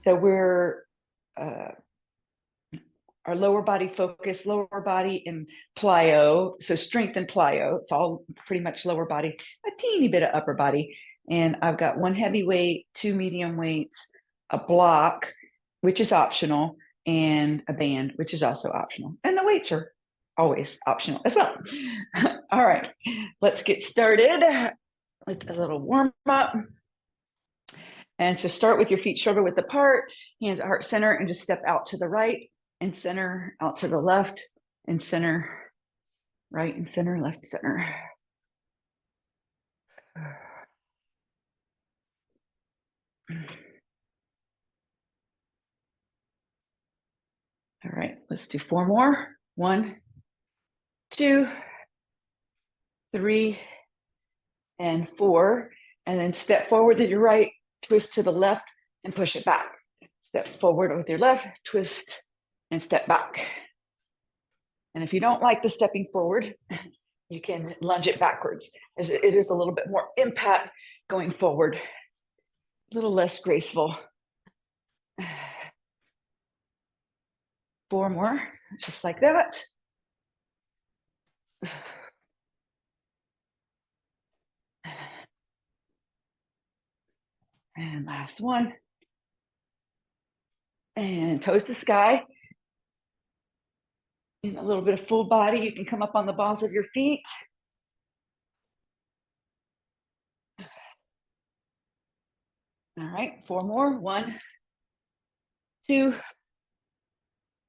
So we're our lower body focus, lower body in plyo. So strength and plyo. It's all pretty much lower body, a teeny bit of upper body. And I've got one heavy weight, two medium weights, a block, which is optional, and a band, which is also optional. And the weights are always optional as well. All right, let's get started with a little warm up. And so start with your feet shoulder width apart, hands at heart center, and just step out to the right and center, out to the left and center, right and center, left, center. All right, let's do 4 more. 1, 2, 3, and 4. And then step forward with your right, twist to the left, and push it back. Step forward with your left, twist, and step back. And if you don't like the stepping forward, you can lunge it backwards, as it is a little bit more impact going forward, a little less graceful. 4 more, just like that. And last one. And toes to sky. In a little bit of full body, you can come up on the balls of your feet. All right, 4 more. 1, 2,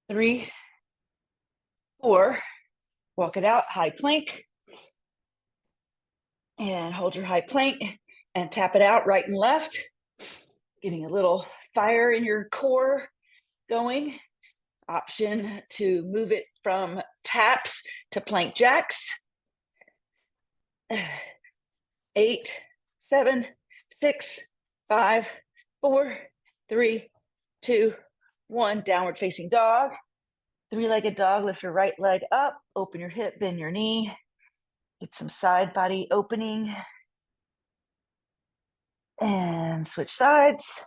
3, 4. Walk it out, high plank. And hold your high plank and tap it out right and left. Getting a little fire in your core going. Option to move it from taps to plank jacks. 8, 7, 6, 5, 4, 3, 2, 1. Downward facing dog. 3-legged dog. Lift your right leg up. Open your hip, bend your knee. Get some side body opening. And switch sides.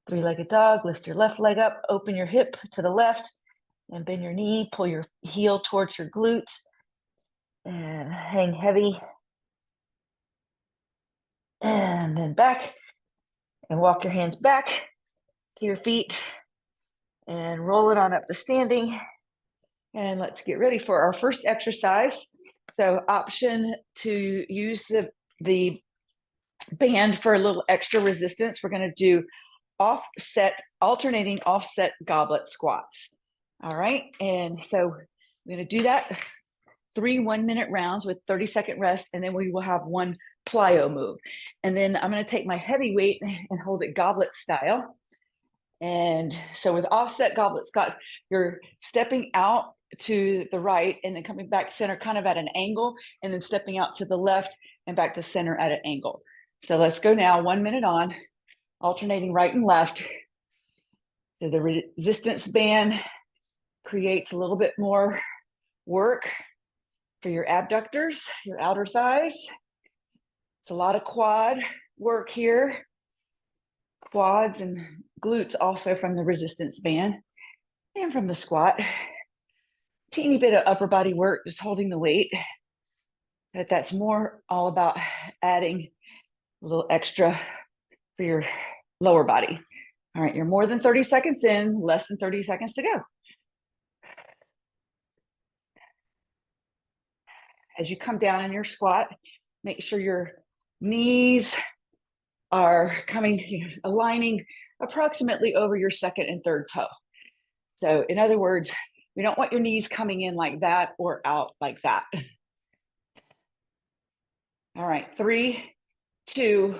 3-legged dog. Lift your left leg up. Open your hip to the left. And bend your knee. Pull your heel towards your glute. And hang heavy. And then back. And walk your hands back to your feet. And roll it on up to standing. And let's get ready for our first exercise. So option to use the band for a little extra resistance. We're going to do alternating offset goblet squats. All right. And so we're going to do that 3 1-minute rounds with 30-second rest. And then we will have 1 plyo move. And then I'm going to take my heavy weight and hold it goblet style. And so with offset goblet squats, you're stepping out to the right and then coming back to center kind of at an angle, and then stepping out to the left and back to center at an angle. So let's go now, 1 minute on, alternating right and left. So the resistance band creates a little bit more work for your abductors, your outer thighs. It's a lot of quad work here. Quads and glutes also from the resistance band and from the squat. Teeny bit of upper body work, just holding the weight. But that's more all about adding a little extra for your lower body. All right, you're more than 30 seconds in, less than 30 seconds to go. As you come down in your squat, make sure your knees are aligning approximately over your second and third toe. So in other words, we don't want your knees coming in like that or out like that. All right, 3, 2,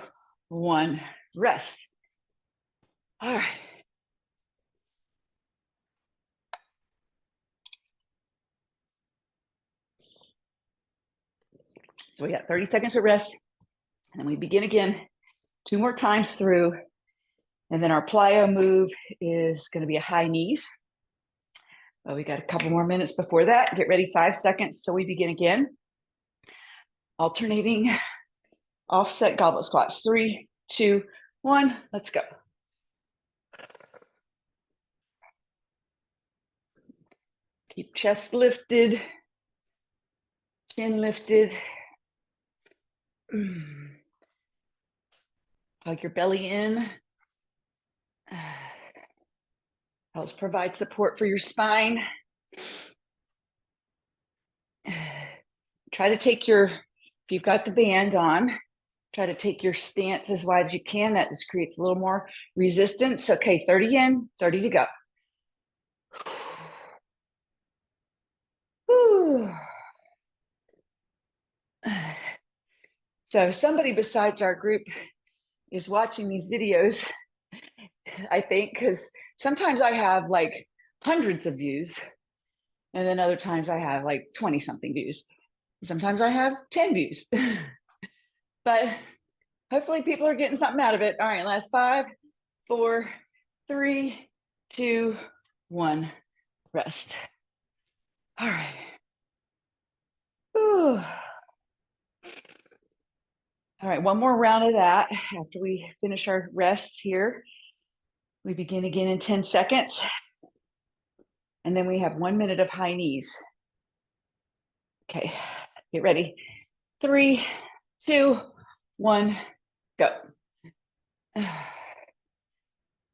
1, rest. All right. So we got 30 seconds of rest, and then we begin again 2 more times through. And then our plyo move is going to be a high knees. Well, we got a couple more minutes before that. Get ready, 5 seconds till we begin again. Alternating offset goblet squats. 3, 2, 1, let's go. Keep chest lifted, chin lifted. Hug your belly in. Helps provide support for your spine. Try to take your, if you've got the band on, try to take your stance as wide as you can. That just creates a little more resistance. Okay, 30 in, 30 to go. So somebody besides our group is watching these videos, I think, because sometimes I have like hundreds of views, and then other times I have like 20 something views. Sometimes I have 10 views. But hopefully people are getting something out of it. All right, last 5, 4, 3, 2, 1. Rest. All right. Whew. All right, one more round of that. After we finish our rest here, we begin again in 10 seconds. And then we have 1 minute of high knees. Okay, get ready. 3, 2, 1, go.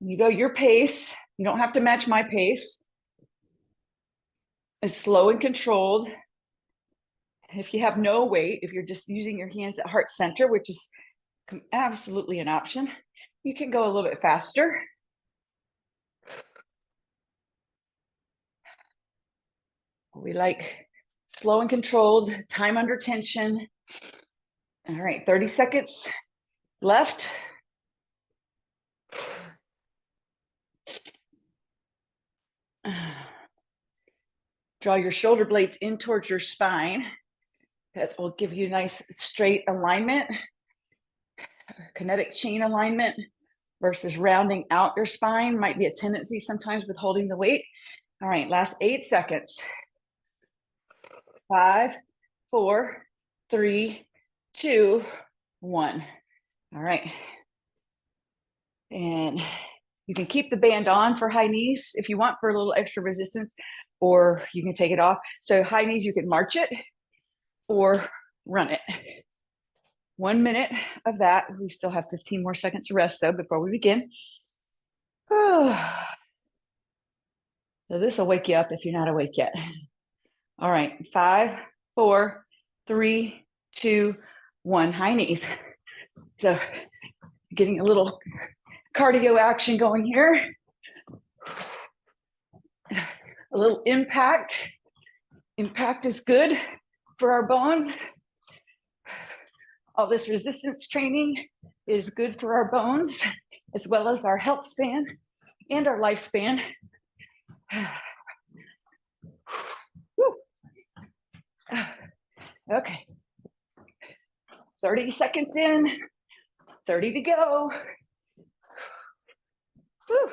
You go your pace. You don't have to match my pace. It's slow and controlled. If you have no weight, if you're just using your hands at heart center, which is absolutely an option, you can go a little bit faster. We like slow and controlled, time under tension. All right, 30 seconds left. Draw your shoulder blades in towards your spine. That will give you a nice straight alignment, kinetic chain alignment versus rounding out your spine. Might be a tendency sometimes with holding the weight. All right, last 8 seconds. 5, 4, 3, 2, 1. All right. And you can keep the band on for high knees if you want for a little extra resistance, or you can take it off. So high knees, you can march it or run it. 1 minute of that. We still have 15 more seconds to rest though before we begin. So this will wake you up if you're not awake yet. All right, 5, 4, 3, 2, 1. High knees. So getting a little cardio action going here. A little impact. Impact is good for our bones. All this resistance training is good for our bones, as well as our health span and our lifespan. Okay. 30 seconds in, 30 to go. Whew.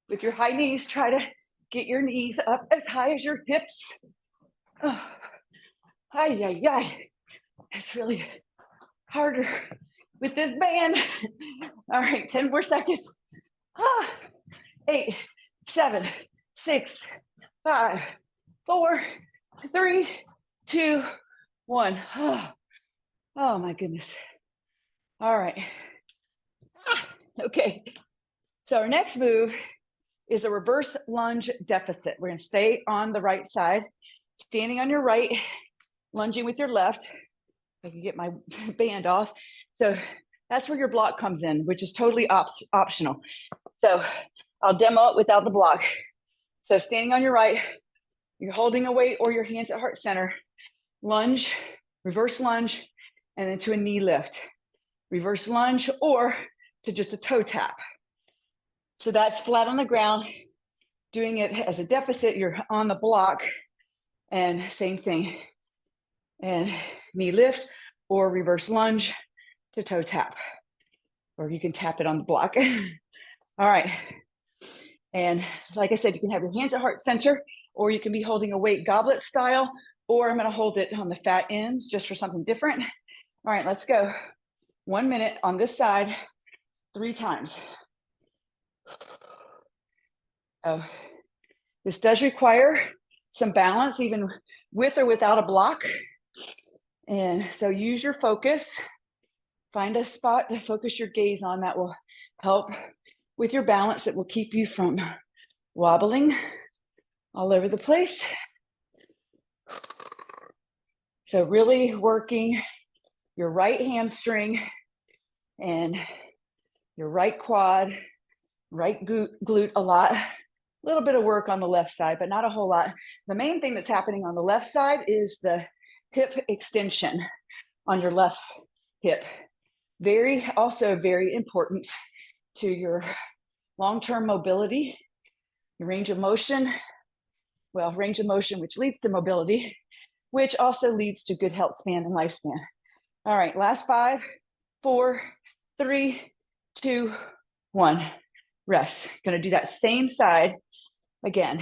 With your high knees, try to get your knees up as high as your hips. Oh. Ay, ay, ay. It's really harder with this band. All right, 10 more seconds. 8, 7, 6, 5, 4, 3, 2, 1. Oh my goodness. All right. Okay. So our next move is a reverse lunge deficit. We're going to stay on the right side, standing on your right, lunging with your left. If I can get my band off. So that's where your block comes in, which is totally optional. So I'll demo it without the block. So standing on your right, you're holding a weight or your hands at heart center, lunge, reverse lunge, and then to a knee lift. Reverse lunge or to just a toe tap. So that's flat on the ground. Doing it as a deficit, you're on the block, and same thing. And knee lift or reverse lunge to toe tap, or you can tap it on the block. All right. And like I said, you can have your hands at heart center, or you can be holding a weight goblet style, or I'm going to hold it on the fat ends just for something different. All right, let's go. 1 minute on this side, 3 times. Oh, This does require some balance, even with or without a block. And so use your focus. Find a spot to focus your gaze on that will help with your balance. It will keep you from wobbling all over the place. So really working your right hamstring and your right quad, right glute a lot. A little bit of work on the left side, but not a whole lot. The main thing that's happening on the left side is the hip extension on your left hip. Also very important to your long-term mobility, your range of motion. Well, range of motion, which leads to mobility, which also leads to good health span and lifespan. All right, last 5, 4, 3, 2, 1. Rest. Gonna do that same side again,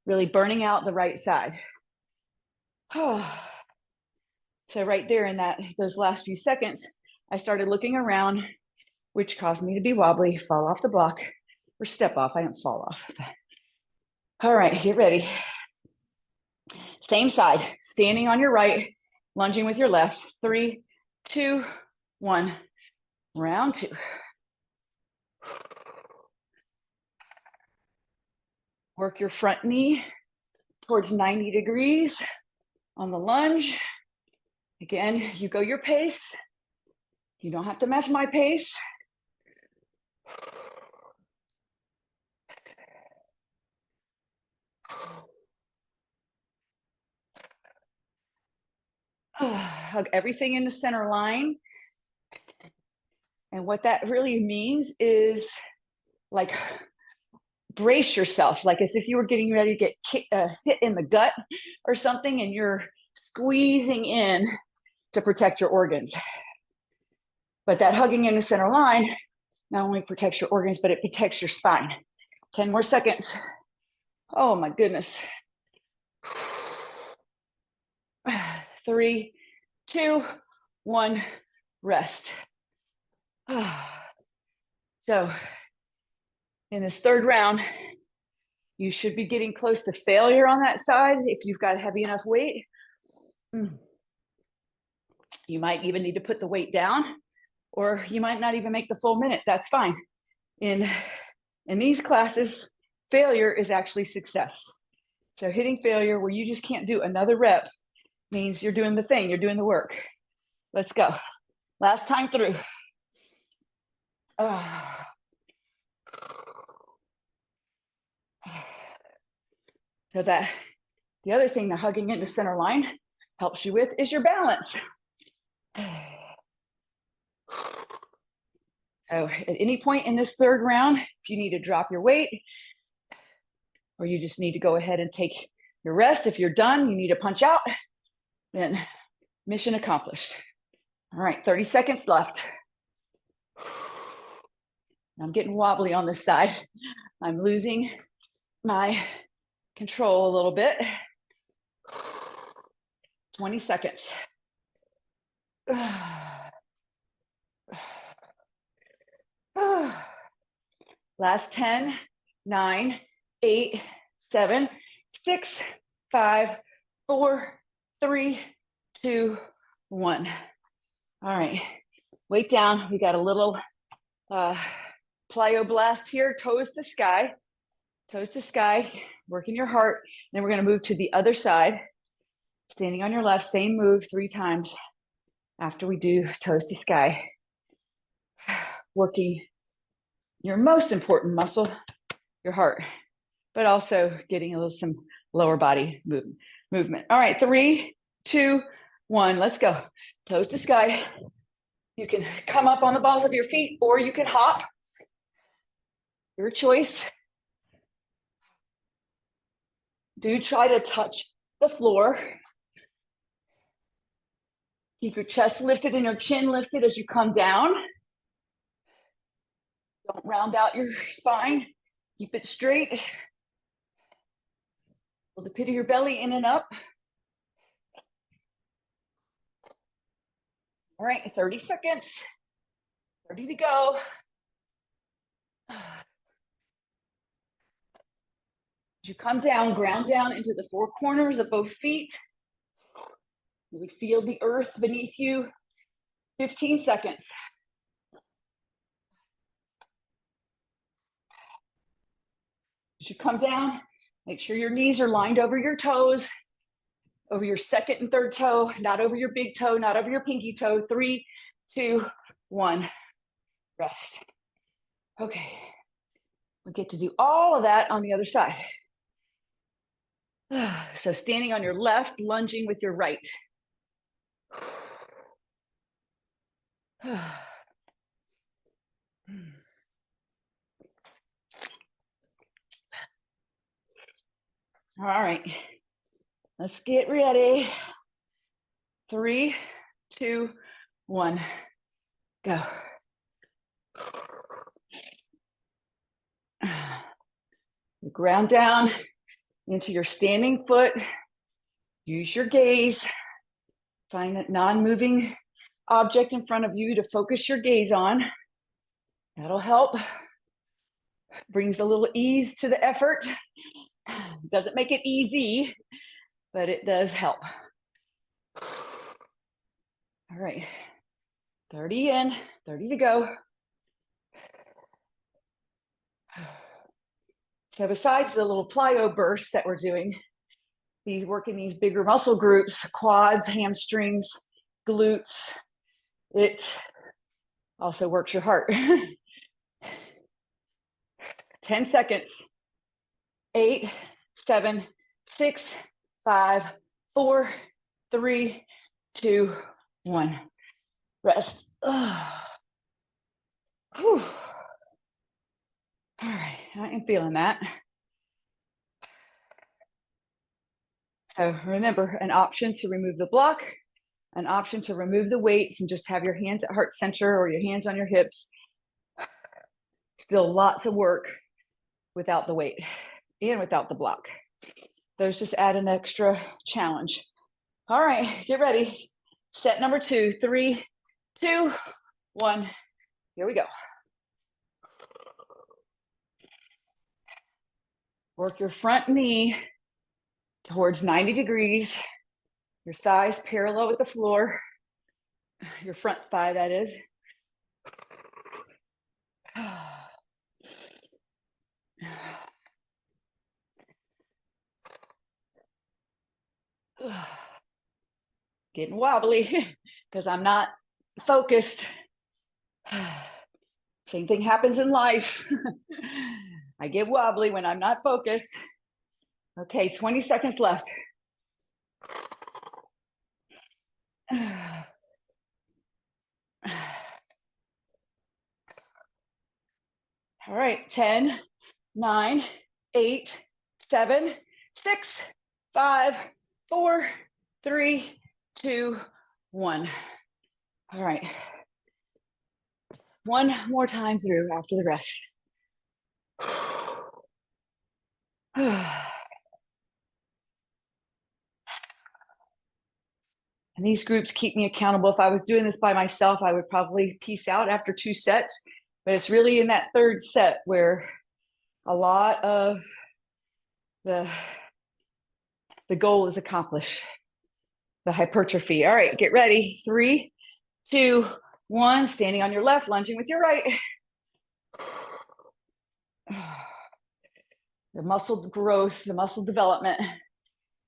really burning out the right side. So right there in those last few seconds, I started looking around, which caused me to be wobbly, fall off the block, or step off. I didn't fall off. All right, get ready. Same side, standing on your right, lunging with your left. 3, 2, 1. Round 2. Work your front knee towards 90 degrees on the lunge. Again, you go your pace. You don't have to match my pace. Hug everything in the center line. And what that really means is like brace yourself, like as if you were getting ready to get hit in the gut or something, and you're squeezing in to protect your organs. But that hugging in the center line not only protects your organs, but it protects your spine. 10 more seconds. Oh my goodness. 3, 2, 1, rest. So in this third round, you should be getting close to failure on that side if you've got heavy enough weight. You might even need to put the weight down, or you might not even make the full minute. That's fine. In these classes, failure is actually success. So hitting failure where you just can't do another rep means you're doing the thing, you're doing the work. Let's go. Last time through. So that the other thing the hugging into center line helps you with is your balance. So at any point in this third round, if you need to drop your weight, or you just need to go ahead and take your rest, if you're done, you need to punch out, then mission accomplished. All right, 30 seconds left. I'm getting wobbly on this side. I'm losing my control a little bit. 20 seconds. Last 10, 9, 8, 7, 6, 5, 4, 3, 2, 1. All right, weight down. We got a little plyo blast here, toes to sky, working your heart. Then we're gonna move to the other side, standing on your left, same move 3 times after we do toes to sky. Working your most important muscle, your heart, but also getting some lower body movement. All right, 3, 2, 1, let's go. Toes to sky. You can come up on the balls of your feet, or you can hop. Your choice. Do try to touch the floor. Keep your chest lifted and your chin lifted as you come down. Don't round out your spine. Keep it straight. Pull the pit of your belly in and up. All right, 30 seconds. 30 to go. As you come down, ground down into the four corners of both feet. Really feel the earth beneath you. 15 seconds. As you come down, make sure your knees are lined over your toes, over your second and third toe, not over your big toe, not over your pinky toe. 3, 2, 1, rest. Okay, we get to do all of that on the other side. So standing on your left, lunging with your right. All right, let's get ready. 3, 2, 1, go. Ground down into your standing foot. Use your gaze. Find that non-moving object in front of you to focus your gaze on. That'll help. Brings a little ease to the effort. Doesn't make it easy, but it does help. All right, 30 in, 30 to go. So besides the little plyo bursts that we're doing, these working these bigger muscle groups, quads, hamstrings, glutes, it also works your heart. 10 seconds. 8, 7, 6, 5, 4, 3, 2, 1. Rest. Whew. All right, I am feeling that. So remember, an option to remove the block, an option to remove the weights and just have your hands at heart center or your hands on your hips. Still lots of work without the weight and without the block. Those just add an extra challenge. All right, get ready. Set number 2, 3, 2, 1. Here we go. Work your front knee towards 90 degrees. Your thighs parallel with the floor. Your front thigh, that is. Getting wobbly because I'm not focused. Same thing happens in life. I get wobbly when I'm not focused. Okay, 20 seconds left. All right, 10, 9, 8, 7, 6, 5, 4, 3, 2, 1. All right. One more time through after the rest. And these groups keep me accountable. If I was doing this by myself, I would probably peace out after 2 sets. But it's really in that third set where a lot of the goal is accomplished, the hypertrophy. All right, get ready. 3, 2, 1. Standing on your left, lunging with your right. The muscle growth, the muscle development.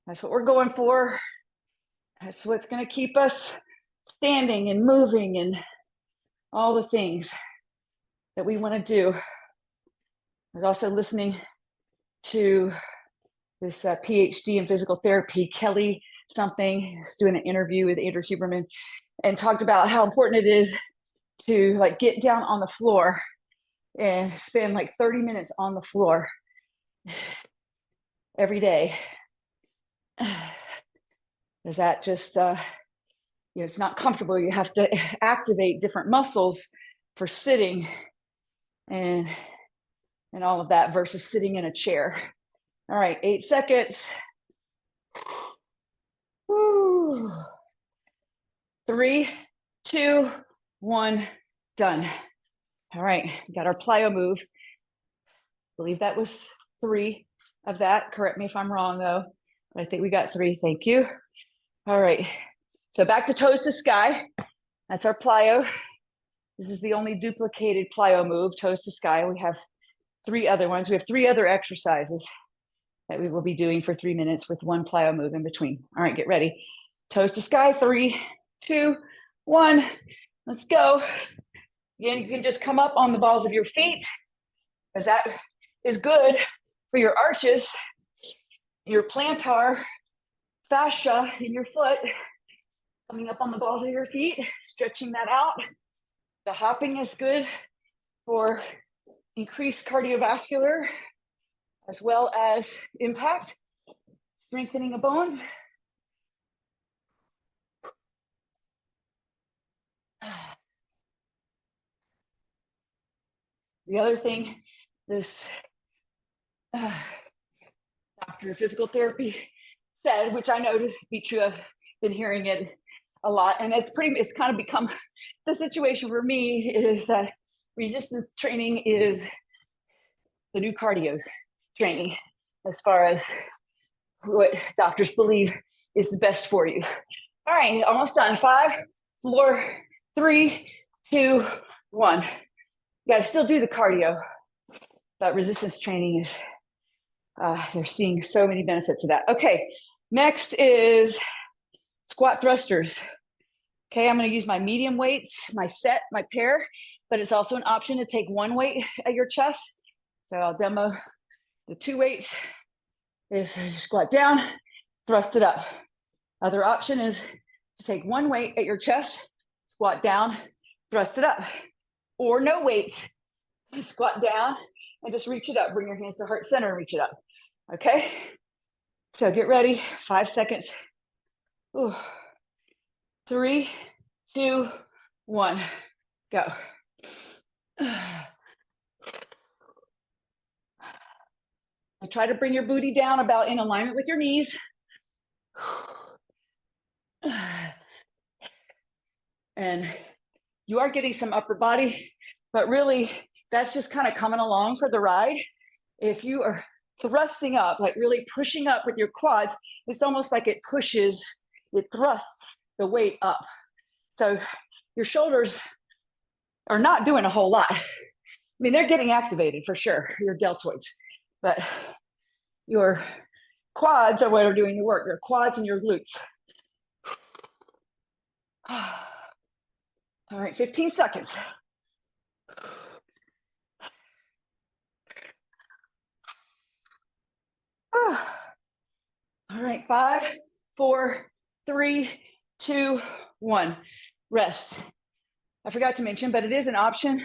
That's what we're going for. That's what's going to keep us standing and moving and all the things that we want to do. I was also listening to this PhD in physical therapy, Kelly something, was doing an interview with Andrew Huberman, and talked about how important it is to like get down on the floor and spend like 30 minutes on the floor every day. Is that just it's not comfortable. You have to activate different muscles for sitting and all of that versus sitting in a chair. All right, 8 seconds. Woo. 3, 2, 1, done. All right, we got our plyo move. I believe that was 3. of that. Correct me if I'm wrong though. But I think we got 3. Thank you. All right. So back to toes to sky. That's our plyo. This is the only duplicated plyo move, toes to sky. We have 3 other ones. We have 3 other exercises that we will be doing for 3 minutes with 1 plyo move in between. All right, get ready. Toes to sky, 3, 2, 1. Let's go. Again, you can just come up on the balls of your feet, because that is good for your arches, your plantar fascia in your foot. Coming up on the balls of your feet, stretching that out. The hopping is good for increased cardiovascular as well as impact, strengthening of bones. The other thing, this doctor of physical therapy said, which I know to be true, I've been hearing it a lot, and it's kind of become the situation for me, is that resistance training is the new cardio training as far as what doctors believe is the best for you. All right, almost done. 5, 4, 3, 2, 1. You got to still do the cardio, but resistance training is, they're seeing so many benefits of that. Okay, next is squat thrusters. Okay, I'm going to use my medium weights, my set, my pair, but it's also an option to take 1 weight at your chest. So I'll demo the 2 weights. Is you squat down, thrust it up. Other option is to take 1 weight at your chest, squat down, thrust it up. Or no weights, squat down and just reach it up. Bring your hands to heart center and reach it up. Okay, so get ready. 5 seconds. Ooh. 3, 2, 1, go. Try to bring your booty down about in alignment with your knees. And you are getting some upper body, but really that's just kind of coming along for the ride. If you are thrusting up, like really pushing up with your quads, it's almost like it thrusts the weight up. So your shoulders are not doing a whole lot. I mean, they're getting activated for sure, your deltoids, but your quads are what are doing the work, your quads and your glutes. All right, 15 seconds. All right, 5, 4, 3, 2, 1. Rest. I forgot to mention, but it is an option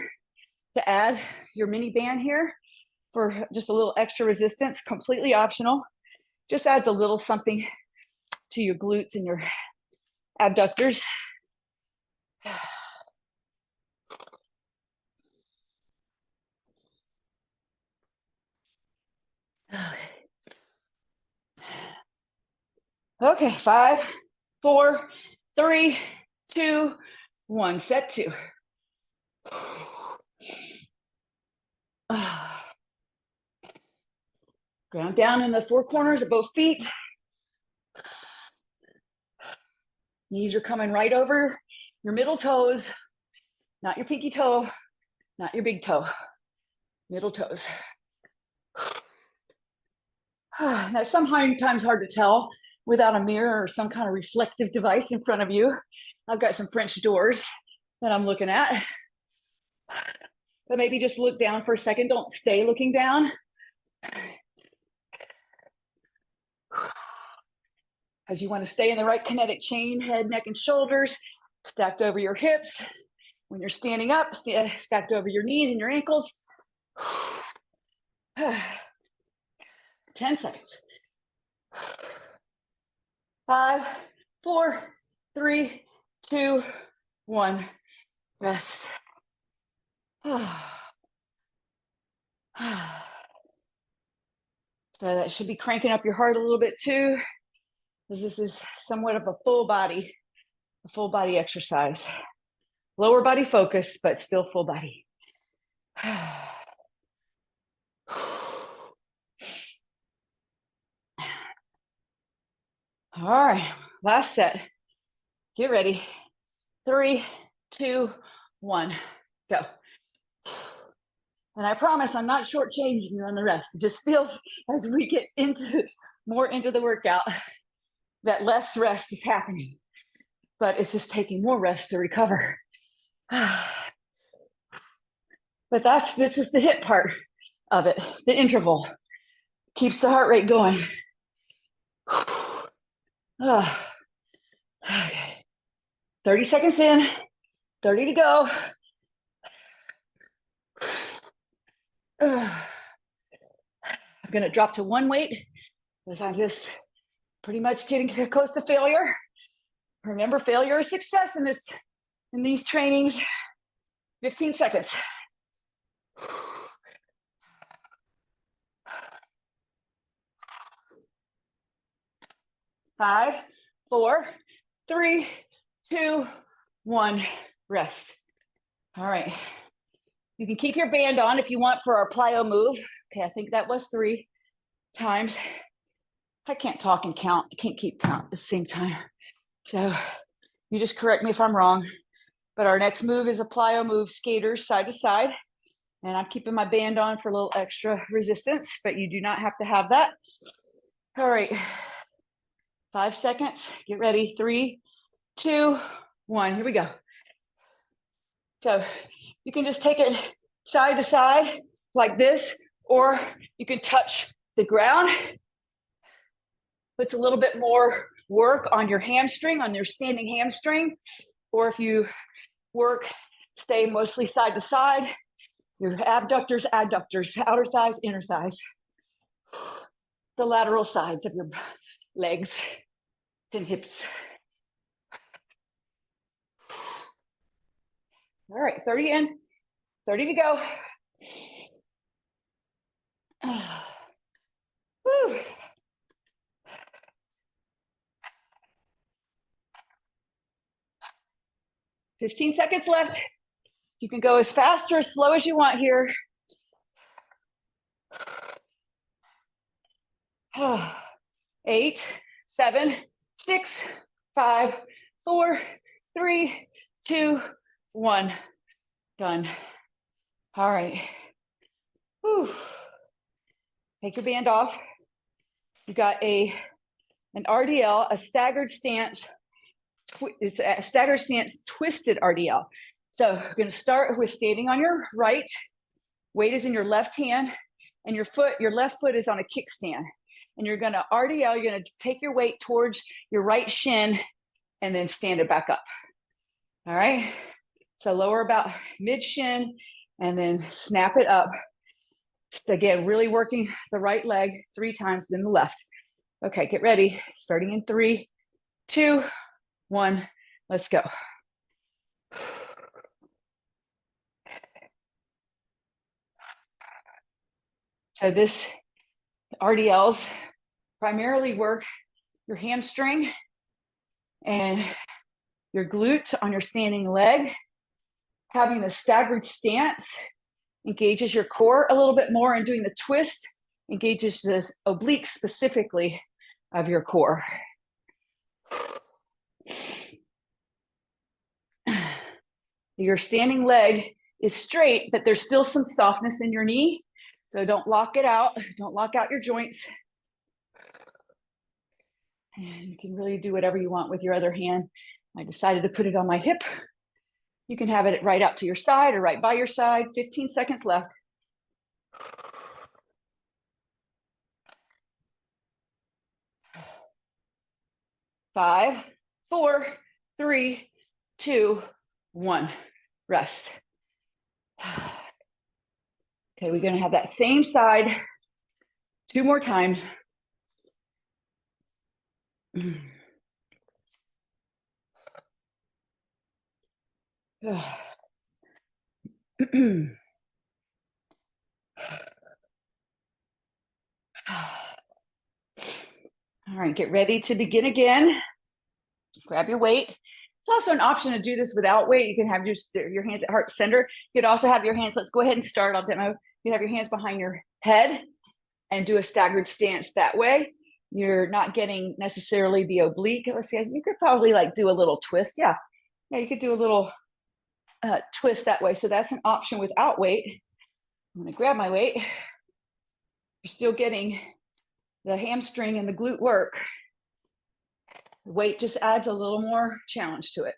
to add your mini band here for just a little extra resistance, completely optional. Just adds a little something to your glutes and your abductors. Okay, 5, 4, 3, 2, 1. Set 2. Ground down in the 4 corners of both feet. Knees are coming right over your middle toes, not your pinky toe, not your big toe, middle toes. That's sometimes hard to tell without a mirror or some kind of reflective device in front of you. I've got some French doors that I'm looking at. But maybe just look down for a second. Don't stay looking down. Because you want to stay in the right kinetic chain, head, neck, and shoulders, stacked over your hips. When you're standing up, stacked over your knees and your ankles. 10 seconds. 5, 4, 3, 2, 1. Rest. So that should be cranking up your heart a little bit too, because this is somewhat of a full body exercise. Lower body focus, but still full body. All right, last set. Get ready. 3, 2, 1, go. And I promise I'm not shortchanging you on the rest. It just feels as we get more into the workout that less rest is happening, but it's just taking more rest to recover. But this is the HIIT part of it. The interval keeps the heart rate going. Okay. 30 seconds in, 30 to go. I'm going to drop to one weight because I'm just pretty much getting close to failure. Remember, failure is success in these trainings. 15 seconds. 5, 4, 3, 2, 1, rest. All right. You can keep your band on if you want for our plyo move. Okay, I think that was 3 times. I can't talk and count. I can't keep count at the same time. So you just correct me if I'm wrong. But our next move is a plyo move, skaters side to side. And I'm keeping my band on for a little extra resistance, but you do not have to have that. All right. 5 seconds. Get ready. 3, 2, 1. Here we go. So you can just take it side to side like this, or you can touch the ground. Puts a little bit more work on your hamstring, on your standing hamstring. Or if you stay mostly side to side, your abductors, adductors, outer thighs, inner thighs, the lateral sides of your legs and hips. All right, 30 in, 30 to go. Whew. $15 seconds left. You can go as fast or as slow as you want here. 8, 7, 6, 5, 4, 3, 2, 1. Done. All right. Whew. Take your band off. You got an RDL, a staggered stance. It's a staggered stance twisted RDL. So we're going to start with standing on your right. Weight is in your left hand, and your left foot is on a kickstand. And you're going to RDL, you're going to take your weight towards your right shin and then stand it back up. All right. So lower about mid shin and then snap it up. Again, really working the right leg 3 times, then the left. Okay, get ready. Starting in 3, 2, 1. Let's go. So this RDLs primarily work your hamstring and your glute on your standing leg. Having the staggered stance engages your core a little bit more, and doing the twist engages the oblique specifically of your core. Your standing leg is straight, but there's still some softness in your knee. So don't lock it out. Don't lock out your joints. And you can really do whatever you want with your other hand. I decided to put it on my hip. You can have it right out to your side or right by your side. 15 seconds left. Five, 4, 3, 2, 1. Rest. Okay, we're going to have that same side 2 more times. All right, get ready to begin again. Grab your weight. It's also an option to do this without weight. You can have your hands at heart center. You could also have your hands, let's go ahead and start. I'll demo. You have your hands behind your head and do a staggered stance that way. you're not getting necessarily the oblique. Let's see, you could probably like do a little twist. Yeah, you could do a little twist that way. So that's an option without weight. I'm gonna grab my weight. You're still getting the hamstring and the glute work. The weight just adds a little more challenge to it.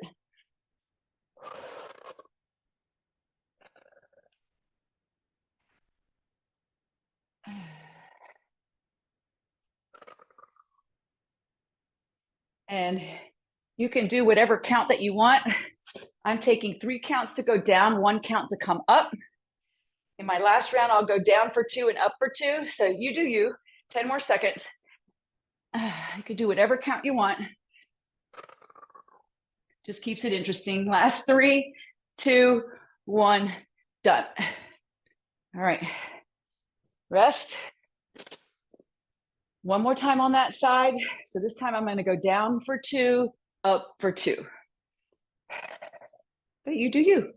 And you can do whatever count that you want. I'm taking 3 counts to go down, 1 count to come up. In my last round, I'll go down for 2 and up for 2. So you do you, 10 more seconds. You can do whatever count you want. Just keeps it interesting. Last 3, 2, 1, done. All right, rest. One more time on that side. So this time I'm gonna go down for 2, up for 2. But you do you.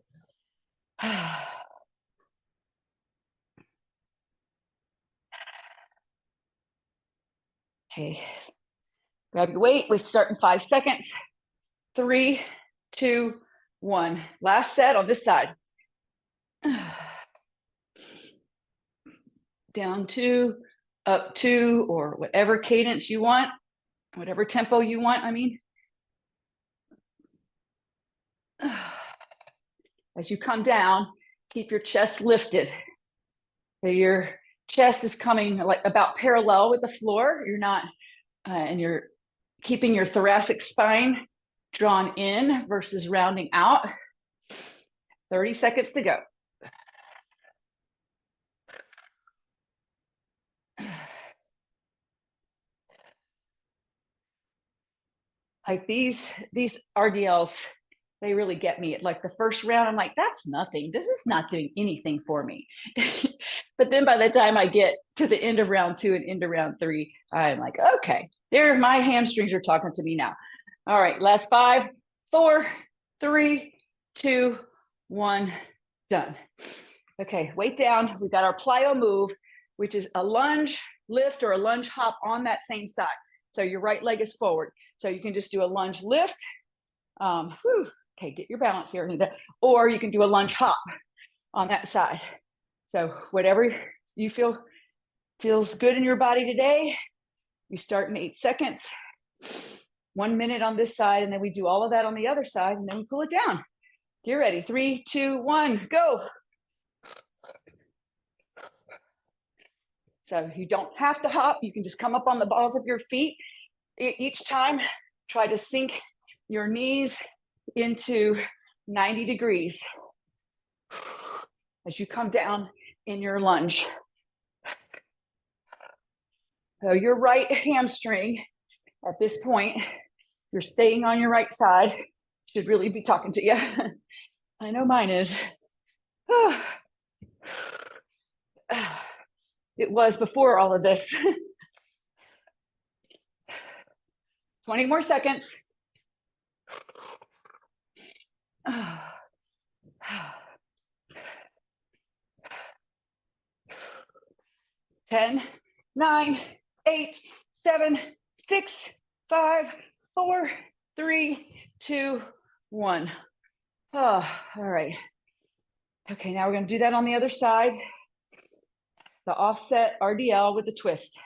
Okay, grab your weight. We start in 5 seconds. 3, 2, 1. Last set on this side. Down 2, up 2, or whatever cadence you want, whatever tempo you want, I mean. As you come down, keep your chest lifted. So your chest is coming like about parallel with the floor. You're not, and you're keeping your thoracic spine drawn in versus rounding out. 30 seconds to go. Like these RDLs, they really get me. Like the first round, I'm like, that's nothing. This is not doing anything for me. But then by the time I get to the end of round 2 and into round 3, I'm like, okay, there, my hamstrings are talking to me now. All right, last 5, 4, 3, 2, 1, done. Okay, weight down. We've got our plyo move, which is a lunge lift or a lunge hop on that same side. So your right leg is forward. So you can just do a lunge lift. Okay, get your balance here, Anita. Or you can do a lunge hop on that side. So whatever you feel feels good in your body today, you start in 8 seconds, 1 minute on this side, and then we do all of that on the other side, and then we pull it down. Get ready. 3, 2, 1, go. So you don't have to hop. You can just come up on the balls of your feet. Each time, try to sink your knees into 90 degrees as you come down in your lunge. So your right hamstring at this point, you're staying on your right side, should really be talking to you. I know mine is. It was before all of this. 20 more seconds. 10, 9, 8, 7, 6, 5, 4, 3, 2, 1. Oh, all right. Okay, now we're going to do that on the other side. The offset RDL with the twist.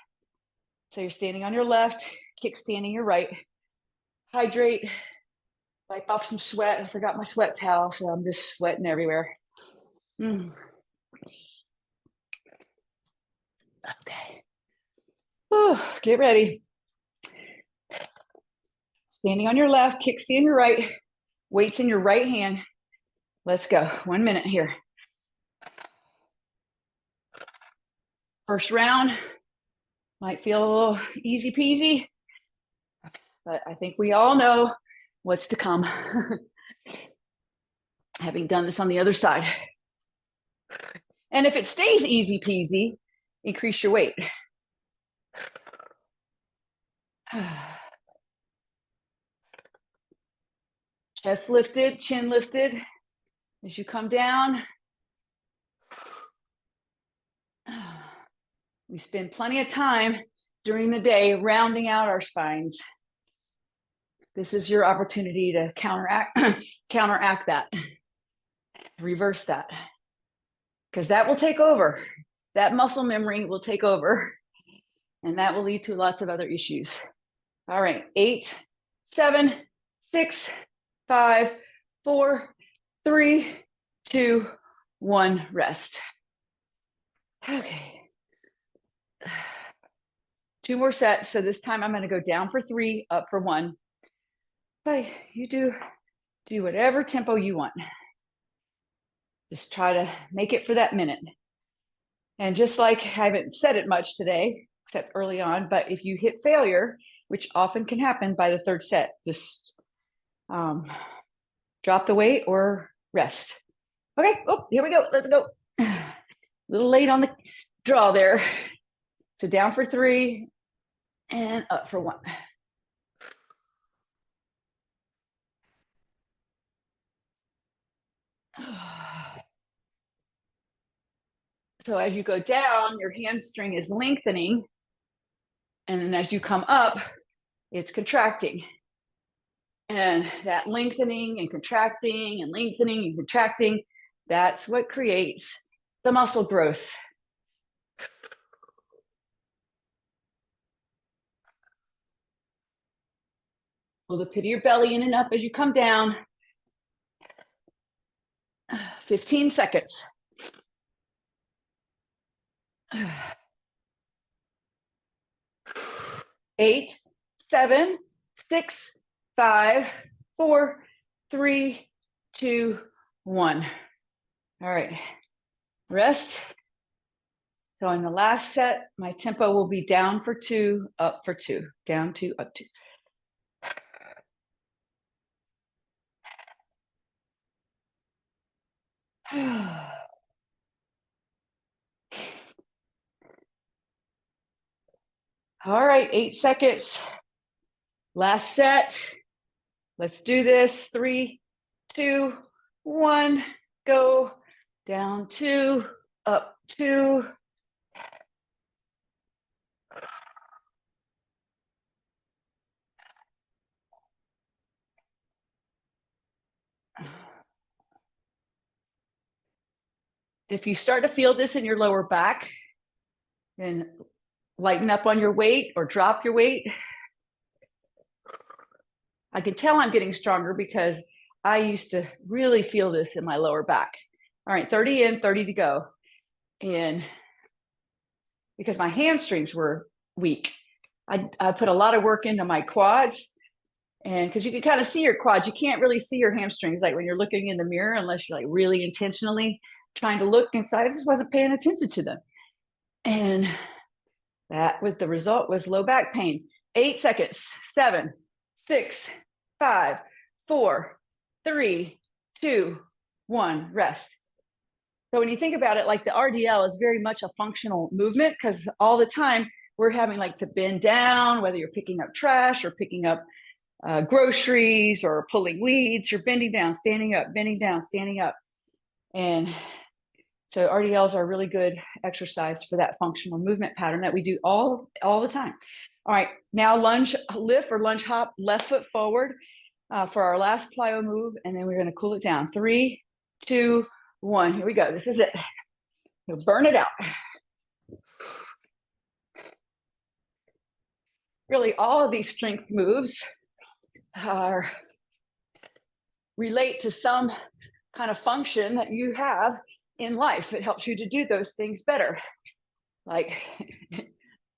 So you're standing on your left, kickstanding your right. Hydrate, wipe off some sweat. I forgot my sweat towel, so I'm just sweating everywhere. Okay. Whew, get ready. Standing on your left, kickstand your right, weights in your right hand. Let's go. 1 minute here. First round might feel a little easy peasy, but I think we all know what's to come. Having done this on the other side. And if it stays easy peasy, increase your weight. Chest lifted, chin lifted. As you come down, we spend plenty of time during the day, rounding out our spines. This is your opportunity to counteract that, reverse that, because that will take over. That muscle memory will take over, and that will lead to lots of other issues. All right, 8, 7, 6, 5, 4, 3, 2, 1, rest. Okay. 2 more sets. So this time I'm going to go down for 3, up for 1. But you do whatever tempo you want. Just try to make it for that minute. And just like I haven't said it much today, except early on, but if you hit failure, which often can happen by the 3rd set, just drop the weight or rest. Okay, oh, here we go. Let's go. A little late on the draw there. So down for 3 and up for 1. So as you go down, your hamstring is lengthening. And then as you come up, it's contracting. And that lengthening and contracting and lengthening and contracting, that's what creates the muscle growth. Pull the pit of your belly in and up as you come down. 15 seconds. 8, 7, 6, 5, 4, 3, 2, 1. All right, rest. So in the last set, my tempo will be down for 2, up for 2, down 2, up 2. All right, 8 seconds. Last set. Let's do this. 3, 2, 1, go. Down 2, up 2. If you start to feel this in your lower back, then lighten up on your weight or drop your weight. I can tell I'm getting stronger because I used to really feel this in my lower back. All right, 30 in, 30 to go. And because my hamstrings were weak, I put a lot of work into my quads. And because you can kind of see your quads, you can't really see your hamstrings like when you're looking in the mirror unless you're like really intentionally trying to look inside. I just wasn't paying attention to them. And that with the result was low back pain. 8 seconds. 7, 6, 5, 4, 3, 2, 1, rest. So when you think about it, like the RDL is very much a functional movement because all the time we're having like to bend down, whether you're picking up trash or picking up groceries or pulling weeds, you're bending down, standing up, bending down, standing up. And so RDLs are a really good exercise for that functional movement pattern that we do all the time. All right, now lunge lift or lunge hop, left foot forward for our last plyo move, and then we're going to cool it down. 3, 2, 1. Here we go. This is it. You'll burn it out. Really, all of these strength moves relate to some kind of function that you have in life. It helps you to do those things better. Like,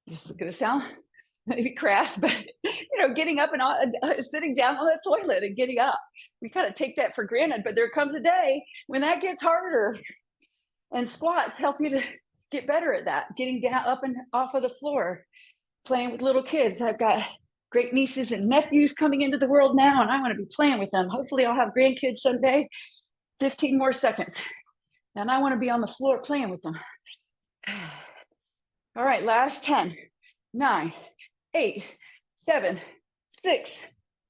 this is going to sound maybe crass, but getting up and sitting down on the toilet and getting up. We kind of take that for granted, but there comes a day when that gets harder. And squats help you to get better at that, getting down, up and off of the floor, playing with little kids. I've got great nieces and nephews coming into the world now, and I want to be playing with them. Hopefully I'll have grandkids someday. 15 more seconds. And I want to be on the floor playing with them. All right, last 10, 9, 8, 7, 6,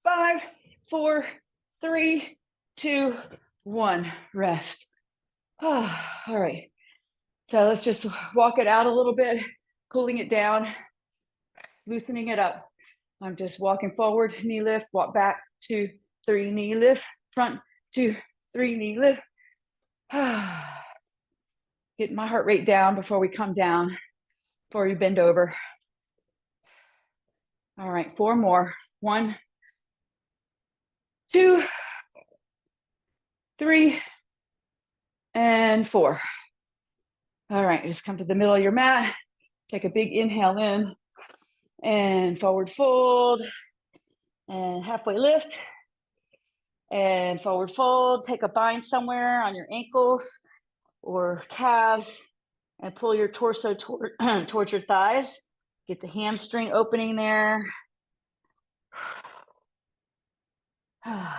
5, 4, 3, 2, 1, rest. All right. So let's just walk it out a little bit, cooling it down. loosening it up. I'm just walking forward, knee lift, walk back, 2, 3, knee lift, front, 2, 3, knee lift. Getting my heart rate down before we come down, before we bend over. All right, 4 more. 1, 2, 3, and 4. All right, just come to the middle of your mat. Take a big inhale in and forward fold and halfway lift and forward fold. Take a bind somewhere on your ankles or calves and pull your torso towards your thighs. Get the hamstring opening there. And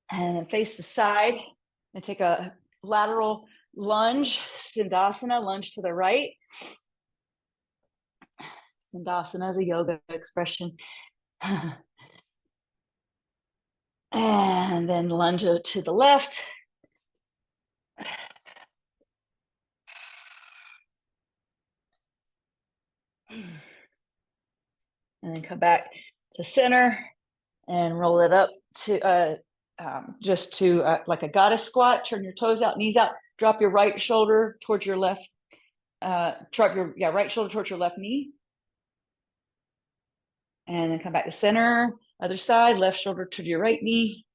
then face the side and take a lateral lunge, Sindasana, lunge to the right. Sindasana is a yoga expression. And then lunge to the left. And then come back to center and roll it up to just to like a goddess squat. Turn your toes out, knees out. Drop your right shoulder towards your left. Drop your right shoulder towards your left knee. And then come back to center. Other side, left shoulder to your right knee.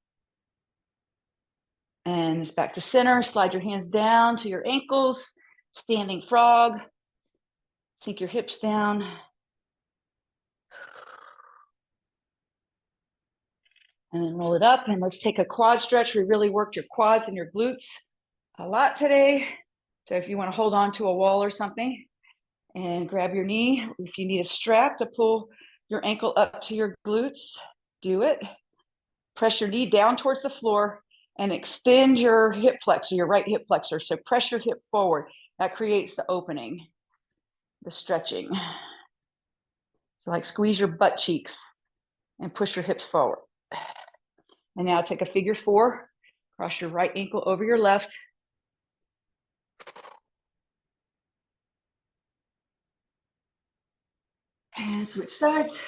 And it's back to center. Slide your hands down to your ankles. Standing frog. Sink your hips down. And then roll it up. And let's take a quad stretch. We really worked your quads and your glutes a lot today. So if you want to hold on to a wall or something and grab your knee, if you need a strap to pull your ankle up to your glutes, do it. Press your knee down towards the floor and extend your hip flexor, your right hip flexor. So press your hip forward. That creates the opening, the stretching. So like squeeze your butt cheeks and push your hips forward. And now take a figure 4. Cross your right ankle over your left. And switch sides.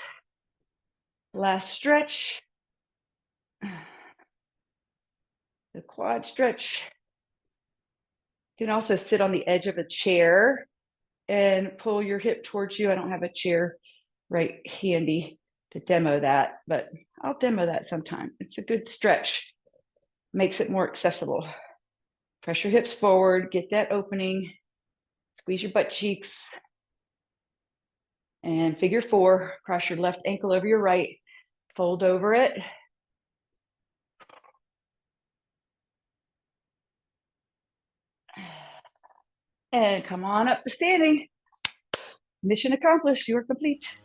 Last stretch. The quad stretch. You can also sit on the edge of a chair and pull your hip towards you. I don't have a chair right handy to demo that, but I'll demo that sometime. It's a good stretch. Makes it more accessible. Press your hips forward, get that opening. Squeeze your butt cheeks. And figure 4, cross your left ankle over your right, fold over it. And come on up to standing. Mission accomplished, you are complete.